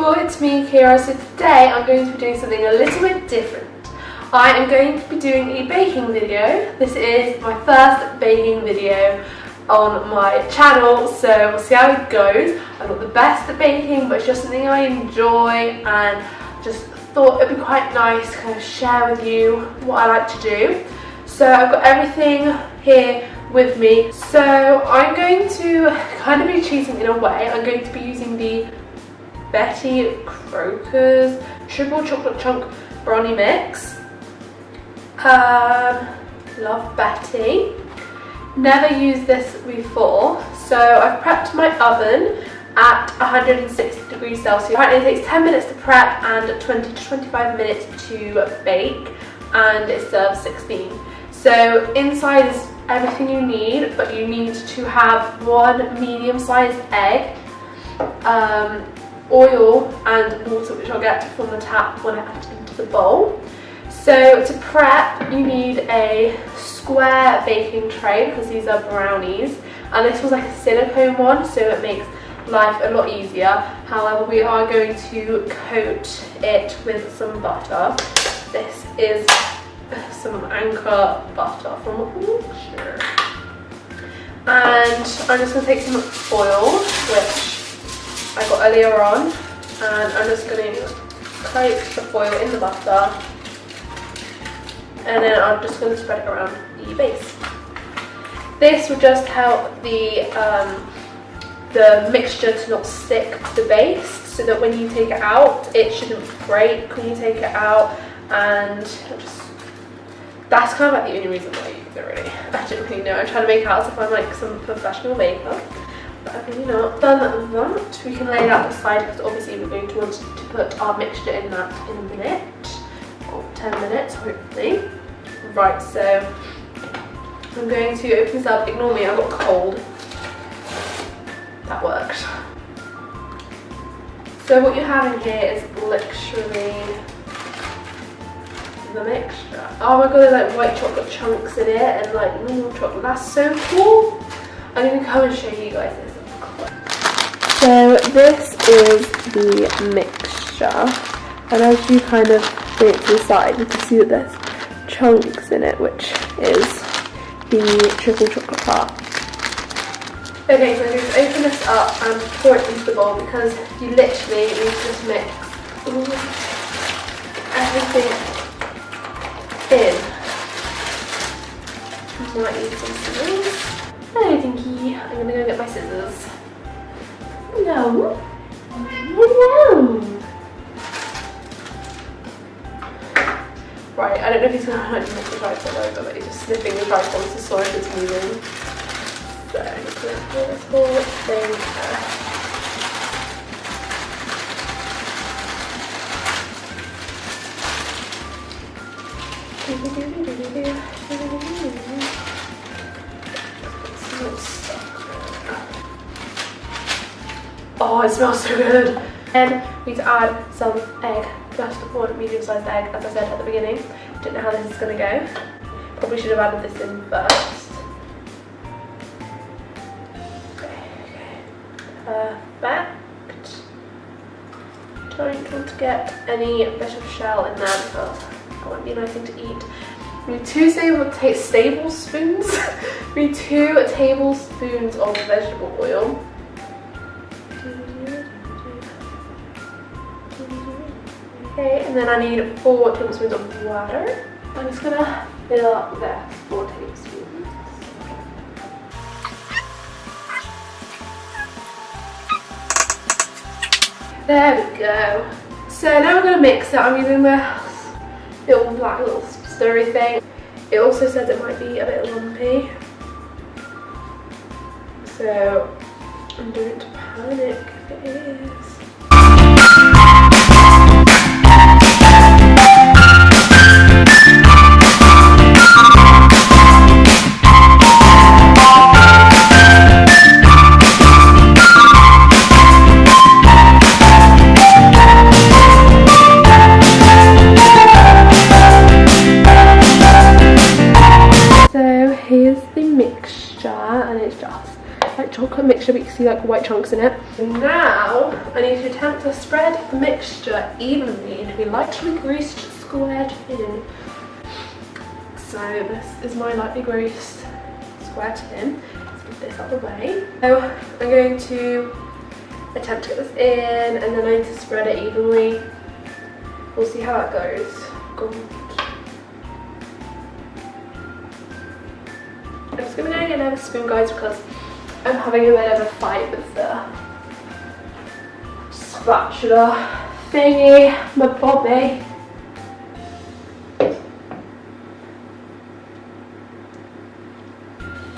people, it's me, Kira. So today I'm going to be doing something a little bit different. I am going to be doing a baking video. This is my first baking video on my channel, so we'll see how it goes. I'm not the best at baking, but it's just something I enjoy and just thought it'd be quite nice to kind of share with you what I like to do. So I've got everything here with me. So I'm going to kind of be cheating in a way. I'm going to be using the Betty Croker's Triple Chocolate Chunk Brownie Mix. Love Betty. Never used this before. So I've prepped my oven at 160 degrees Celsius. Apparently it takes 10 minutes to prep and 20 to 25 minutes to bake, and it serves 16. So inside is everything you need, but you need to have one medium-sized egg, oil and water, which I'll get from the tap when I add it into the bowl. So to prep, you need a square baking tray because these are brownies, and this was like a silicone one, so it makes life a lot easier. However, we are going to coat it with some butter. This is some Anchor butter from Wiltshire. And I'm just going to take some oil, which I got earlier on, and I'm just going to coat the foil in the butter, and then I'm just going to spread it around the base. This will just help the mixture to not stick to the base, so that when you take it out, it shouldn't break when you take it out, and that's kind of like the only reason why I use it, really. I don't really know. I'm trying to make it out as if I'm like some professional baker, but I've really not done that. We can lay that aside because obviously we're going to want to put our mixture in that in a minute, or 10 minutes hopefully. Right, so I'm going to open this up. Ignore me, I got cold. That worked. So what you have in here is literally the mixture. Oh my god, there's like white chocolate chunks in it and like normal chocolate. That's so cool. I'm going to come and show you guys this. So this is the mixture, and as you kind of bring it to the side, you can see that there's chunks in it, which is the triple chocolate part. Okay, so I'm going to open this up and pour it into the bowl because you literally need to just mix everything in. Might need some scissors. Hello, Dinky. I'm going to go get my scissors. Hello. Hello. Right, I don't know if he's going to like knock the tripod over, but he's just sniffing the tripod to saw if it's moving. So I'm just going to pour this whole thing Oh, it smells so good. And we need to add some egg, just one medium-sized egg, as I said at the beginning. Don't know how this is going to go. Probably should have added this in first. Perfect. Don't want to get any bit of shell in there because that won't be a nice thing to eat. We need 2 tablespoons. We need 2 tablespoons of vegetable oil. Okay, and then I need 4 tablespoons of water. I'm just gonna fill up that 4 tablespoons. There we go. So now we're gonna mix it. I'm using the little black stirry thing. It also says it might be a bit lumpy, so don't panic if it is. Here's the mixture, and it's just like chocolate mixture, but you can see like white chunks in it. And now I need to attempt to spread the mixture evenly into a lightly greased square tin. So this is my lightly greased square tin. Let's get this out of the way. So I'm going to attempt to get this in, and then I need to spread it evenly. We'll see how that goes. God. I'm just going to go get another spoon, guys, because I'm having a bit of a fight with the spatula thingy, my bobby.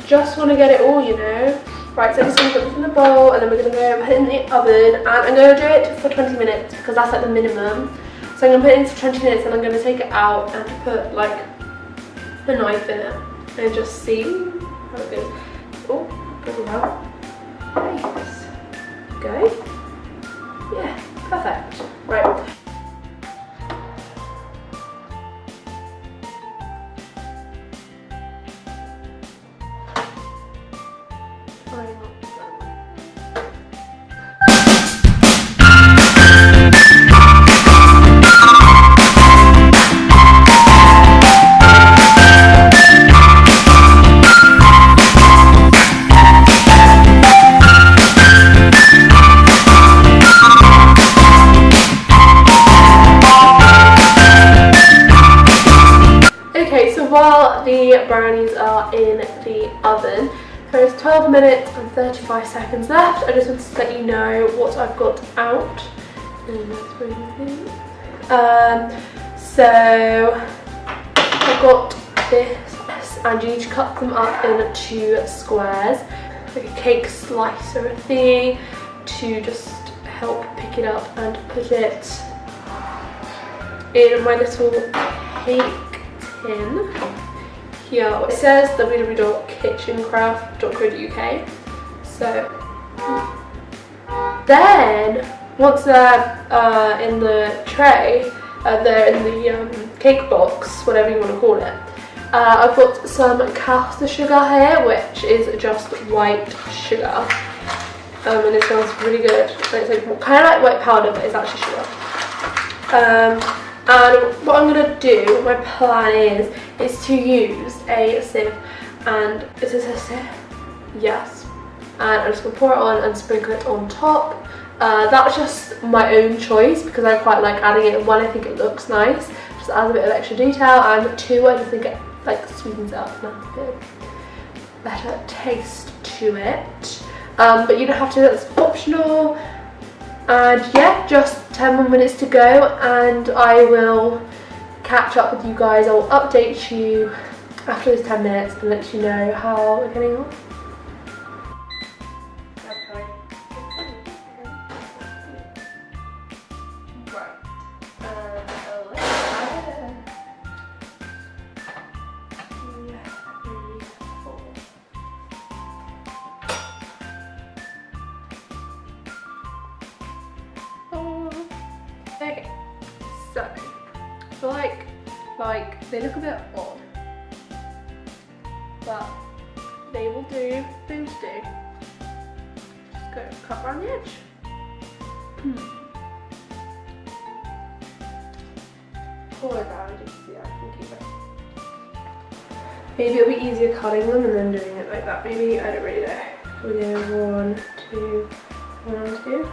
Just want to get it all, you know. Right, so I'm just going to put this in the bowl, and then we're going to go put it in the oven, and I'm going to do it for 20 minutes because that's like the minimum. So I'm going to put it in for 20 minutes, and I'm going to take it out and put like a knife in it and just see how it goes. Oh, go out. Nice. Go. Yeah, perfect. Right. While the brownies are in the oven, there is 12 minutes and 35 seconds left. I just wanted to let you know what I've got out. So I've got this, and you need to cut them up into squares, like a cake slicer thingy, to just help pick it up and put it in my little cake tin here. It says www.kitchencraft.co.uk. So then once they're in the tray, they're in the cake box, whatever you want to call it, I've got some caster sugar here, which is just white sugar, and it smells really good. It's like kind of like white powder, but it's actually sugar. And what I'm going to do, my plan is to use a sieve, and is this a sieve? Yes. And I'm just going to pour it on and sprinkle it on top. That's just my own choice because I quite like adding it. One, I think it looks nice, just adds a bit of extra detail, and two, I just think it like sweetens it up and adds a bit better taste to it. But you don't have to, that's optional. And yeah, just 10 more minutes to go, and I will catch up with you guys. I'll update you after those 10 minutes and let you know how we're getting on. Okay, so I feel like they look a bit odd, but they will do things to do. Just go cut around the edge. Pull it down, just yeah, I can keep it. Maybe it'll be easier cutting them and then doing it like that. Maybe, I don't really know. We'll go 1, 2, 1, 2.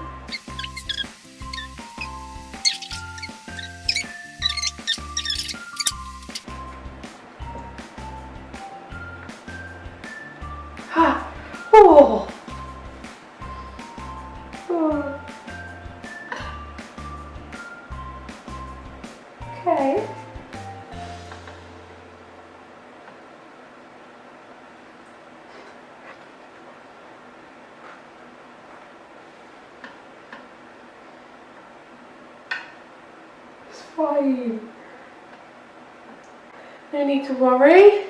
Oh. Oh. Okay. It's fine. No need to worry.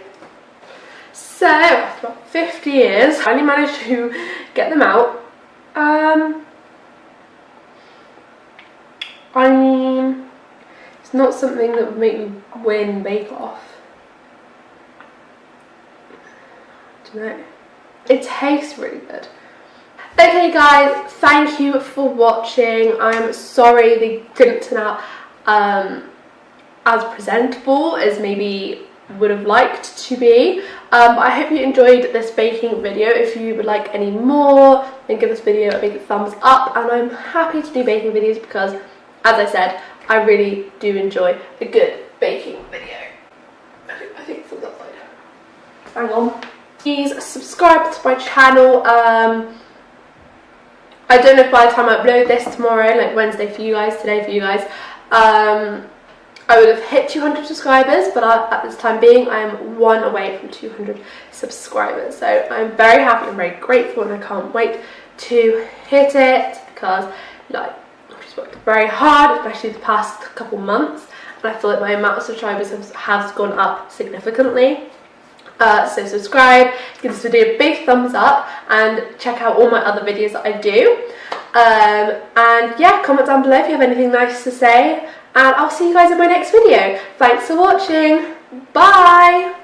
So, after about 50 years, I finally managed to get them out. I mean, it's not something that would make me win Bake Off. I don't know. it tastes really good. Okay guys, thank you for watching. I'm sorry they didn't turn out as presentable as maybe would have liked to be, but I hope you enjoyed this baking video. If you would like any more, then give this video a big thumbs up, and I'm happy to do baking videos because, as I said, I really do enjoy a good baking video. I think it's on that side. Hang on. Please subscribe to my channel. I don't know if by the time I upload this tomorrow, like Wednesday for you guys, today for you guys, I would have hit 200 subscribers, but at this time being, I am 1 away from 200 subscribers. So I'm very happy and very grateful, and I can't wait to hit it because, like, I've just worked very hard, especially the past couple months, and I feel like my amount of subscribers has gone up significantly. So subscribe, give this video a big thumbs up, and check out all my other videos that I do. And yeah, comment down below if you have anything nice to say, and I'll see you guys in my next video. Thanks for watching. Bye!